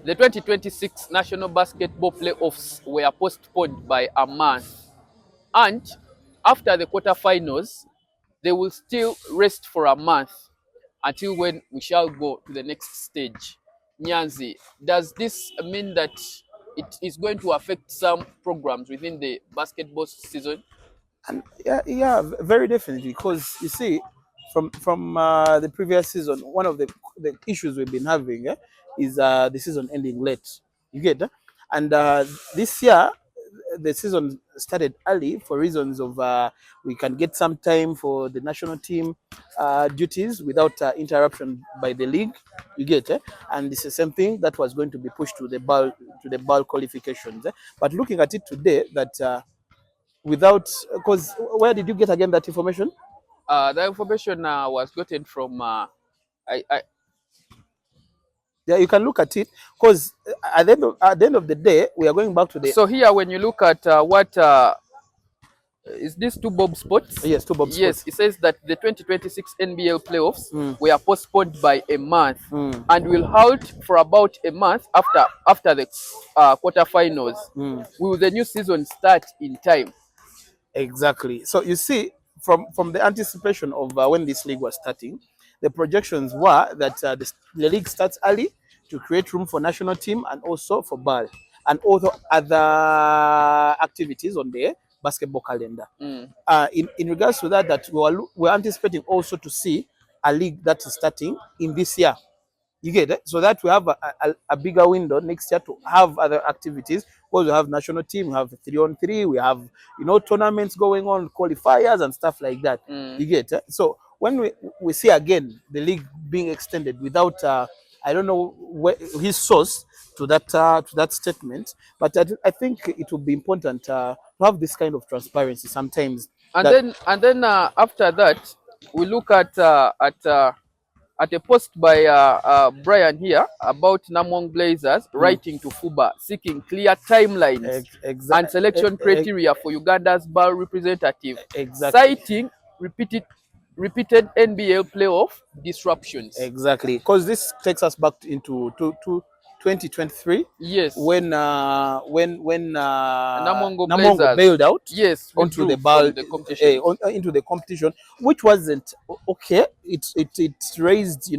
The 2026 National Basketball Playoffs were postponed by a month, and after the quarterfinals, they will still rest for a month until when we shall go to the next stage. Nyanzi, does this mean that it is going to affect some programs within the basketball season? And yeah, very definitely. Because you see, from the previous season, one of the issues we've been having is the season ending late. You get that? And this year, the season started early for reasons of we can get some time for the national team duties without interruption by the league. You get it, and it's the same thing that was going to be pushed to the ball qualifications. But looking at it today, that without, because where did you get again that information? The information was gotten from I Yeah, you can look at it, because at the end of the day, we are going back to the so here when you look at what is this two Bob spots? yes, to Bob Yes, Sports. it says that the 2026 NBL playoffs Mm, were postponed by a month mm, and will halt for about a month after the quarterfinals. mm. Will the new season start in time? Exactly. So you see, from the anticipation of when this league was starting, the projections were that the league starts early to create room for national team and also for ball and also other activities on the basketball calendar. Mm. In regards to that, we're anticipating also to see a league that is starting in this year. You get it? So that we have a bigger window next year to have other activities, because we have national team, we have 3-on-3, we have tournaments going on, qualifiers and stuff like that. Mm. You get it? So when we see again the league being extended without I don't know his source to that statement, but I think it would be important to have this kind of transparency sometimes. And That then after that, we look at a post by Brian here about Namblazers mm, writing to FUBA seeking clear timelines and selection criteria for Uganda's ball representative, exactly. citing repeated repeated NBL playoff disruptions. Exactly, because this takes us back to 2023 Yes, when Namongo Namongo Blazers, bailed out yes, onto the withdrew ball from the competition. into the competition, which wasn't okay. It raised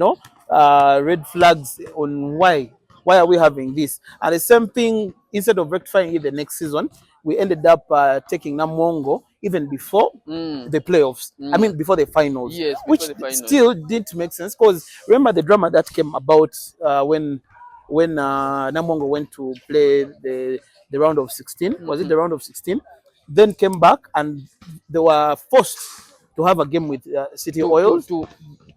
red flags on why are we having this, and the same thing, instead of rectifying it the next season, we ended up taking Namongo even before Mm, the playoffs. I mm. mean, before the finals, Yes, before which the finals. still didn't make sense. Because remember the drama that came about when Namongo went to play the round of 16. Was it Mm-hmm. the round of 16? Then came back and they were forced to have a game with City To, to, Oils to,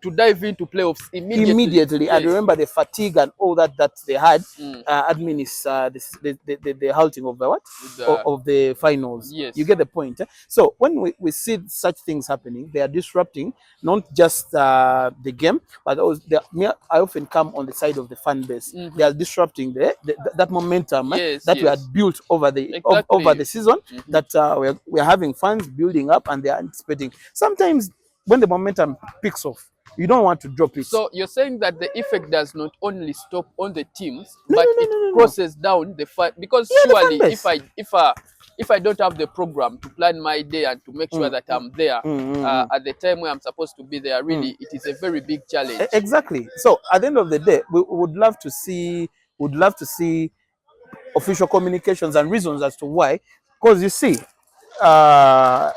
to dive into playoffs immediately. immediately. And Yes. remember the fatigue and all that they had. Mm. Admin is the halting of the what With the, of the finals. You yes. get the point. So when we see such things happening, they are disrupting not just the game, but also I often come on the side of the fan base. They Mm-hmm. are disrupting that momentum Yes, that we had yes. built over Exactly. the season. Mm-hmm. That we're having fans building up and they are anticipating. Sometimes when the momentum picks off, you don't want to drop it. So you're saying that the effect does not only stop on the teams, No, but no, no, it no, no, no. crosses down the fan, because Yeah, the fan surely base. if I don't have the program to plan my day and to make sure Mm, that I'm there mm. at the time where I'm supposed to be there, Mm. really it is a very big challenge. Exactly. So at the end of the day, we would love to see official communications and reasons as to why. Because you see, uh,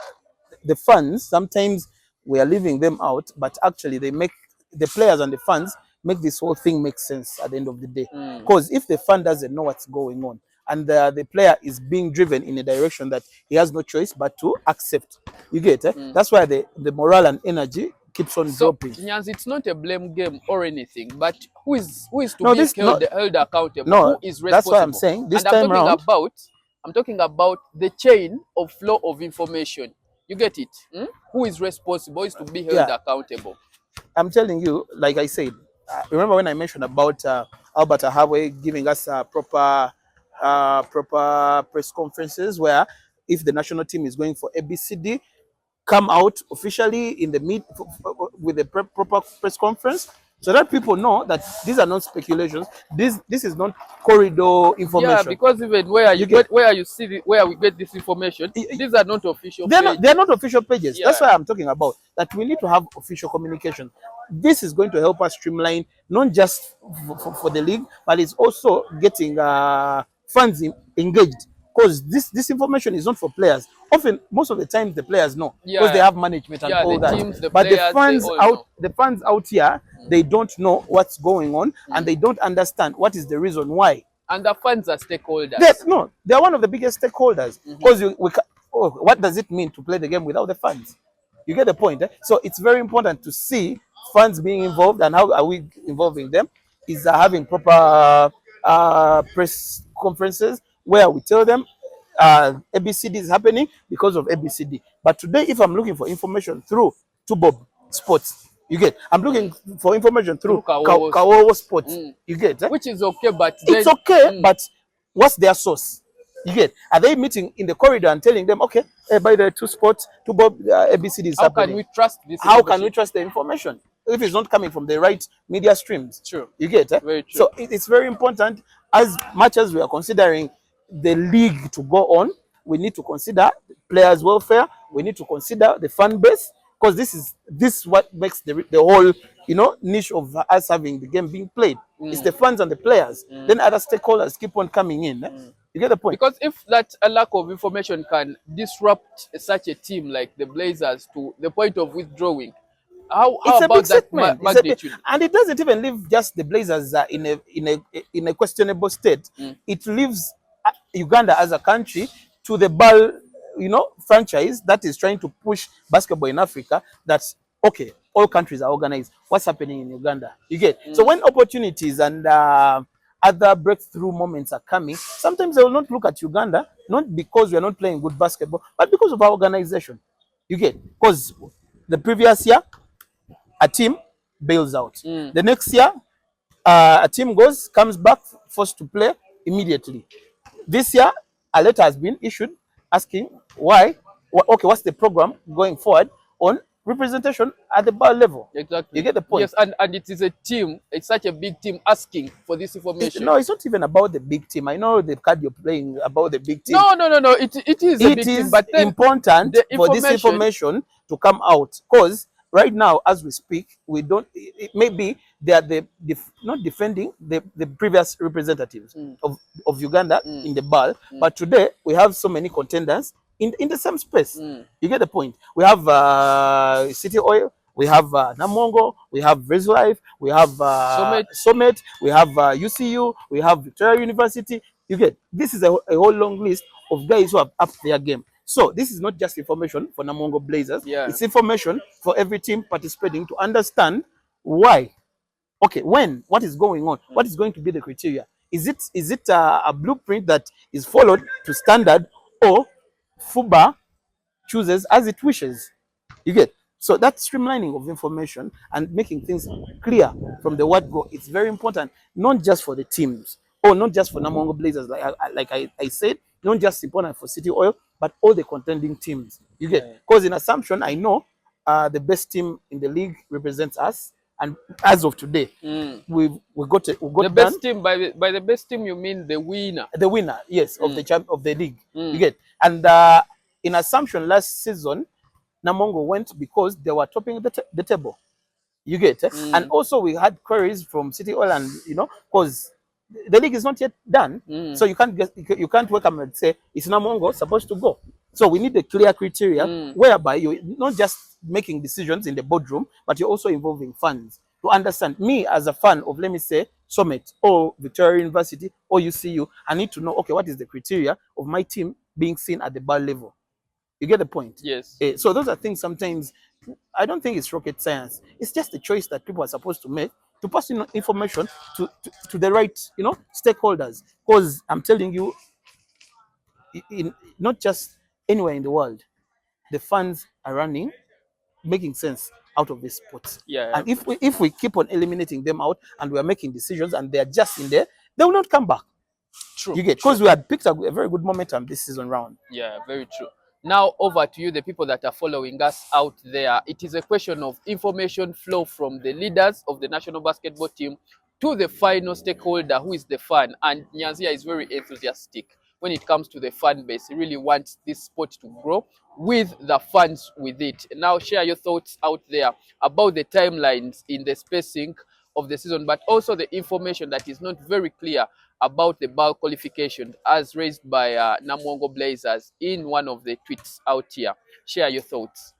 the fans sometimes we are leaving them out, but actually they make the players and the fans make this whole thing make sense at the end of the day. Mm. Because if the fan doesn't know what's going on and the player is being driven in a direction that he has no choice but to accept, you get it? Mm. That's why the morale and energy keeps on So dropping. Nyans, it's not a blame game or anything, but who is to No, be this not held accountable? no. Who is That's why I'm responsible? saying this And I'm time talking around. about the chain of flow of information. You get it? Hmm? Who is responsible is to be held Yeah, accountable. I'm telling you, like I said, remember when I mentioned about Albert Ahawe giving us proper press conferences where if the national team is going for ABCD, come out officially in the with the proper press conference. so that people know that these are not speculations. This is not corridor Yeah, information. because even where You get, where you see where we get this information, these are not official pages. they're not official pages. That's Yeah, why I'm talking about that we need to have official communication. This is going to help us streamline not just for the league, but it's also getting fans engaged, because this information is not for players. Often, most of the time, the players know because they yeah, have management and yeah. all The that. teams, the But players, they all know. the fans out here, they don't know what's going on, and they don't understand what is the reason why. And the fans are stakeholders. No, they are one of the biggest stakeholders, because what does it mean to play the game without the fans? You get the point. Eh? So it's very important to see fans being involved, and how are we involving them? Is having proper press conferences where we tell them ABCD is happening because of ABCD. But today, if I'm looking for information through Tubob Sports, you get. I'm looking for information through Kawowo Sports. You get. Eh? Which is okay, but It's okay, but what's their source? You get? Are they meeting in the corridor and telling them, okay, by the two spots, Tubob ABCD is how happening? can we trust this? How can we trust the information if it's not coming from the right media streams? True. You get. Eh? Very true. So it's very important. As much as we are considering the league to go on, we need to consider players' welfare. We need to consider the fan base, because this is what makes the whole niche of us having the game being played. It's the fans and the players. Then other stakeholders keep on coming in. Eh? You get the point? Because if that a lack of information can disrupt such a team like the Blazers to the point of withdrawing, how about that magnitude? And it doesn't even leave just the Blazers in a questionable state. It leaves Uganda as a country to the ball, franchise that is trying to push basketball in Africa. That's okay. All countries are organized. What's happening in Uganda? You get. So when opportunities and other breakthrough moments are coming, sometimes they will not look at Uganda, not because we are not playing good basketball, but because of our organization. You get. Because the previous year, a team bails out. The next year, a team comes back, forced to play immediately. This year, a letter has been issued asking why. Okay, what's the program going forward on representation at the bar level? Exactly. You get the point. Yes, and it is a team. It's such a big team asking for this information. No, it's not even about the big team. I know the card you're playing about the big team. No. It is a big team, but then important for this information to come out, because right now, as we speak, we don't. Maybe they are not defending the previous representatives of Uganda in the BAL, but today we have so many contenders in the same space. You get the point. We have City Oil, we have Namongo, we have Life, we have Summit, we have UCU, we have Victoria University. You get. This is a whole long list of guys who have upped their game. So this is not just information for Namongo Blazers. Yeah. It's information for every team participating to understand why. Okay, when, what is going on? What is going to be the criteria? Is it a blueprint that is followed to standard, or FUBA chooses as it wishes? You get. So that streamlining of information and making things clear from the word go, it's very important, not just for the teams, or not just for Namongo Blazers, like I said, not just important for City Oil, but all the contending teams. You get. Because in Assumption, I know the best team in the league represents us, and as of today, we got the best team. By the best team, you mean the winner? The winner, yes, of the league. You get. And in Assumption last season, Namongo went because they were topping the table. You get. And also we had queries from City Oil, and because the league is not yet done, so you can't welcome and say it's Namongo supposed to go. So we need a clear criteria whereby you're not just making decisions in the boardroom, but you're also involving fans to understand. Me as a fan of, let me say, Summit or Victoria University or UCU, I need to know, okay, what is the criteria of my team being seen at the bar level? You get the point? Yes. So those are things sometimes, I don't think it's rocket science. It's just a choice that people are supposed to make to pass information to the right, stakeholders. Because I'm telling you, not just anywhere in the world, the fans are running, making sense out of this sport. Yeah. And if we keep on eliminating them out, and we are making decisions and they are just in there, they will not come back. True. You get. Because we had picked up a very good momentum this season round. Yeah, very true. Now over to you, the people that are following us out there. It is a question of information flow from the leaders of the national basketball team to the final stakeholder, who is the fan. And Nyanzia is very enthusiastic when it comes to the fan base. He really wants this sport to grow with the fans with it. Now share your thoughts out there about the timelines in the spacing of the season, but also the information that is not very clear about the BAL qualification as raised by Namwongo Blazers in one of the tweets out here. Share your thoughts.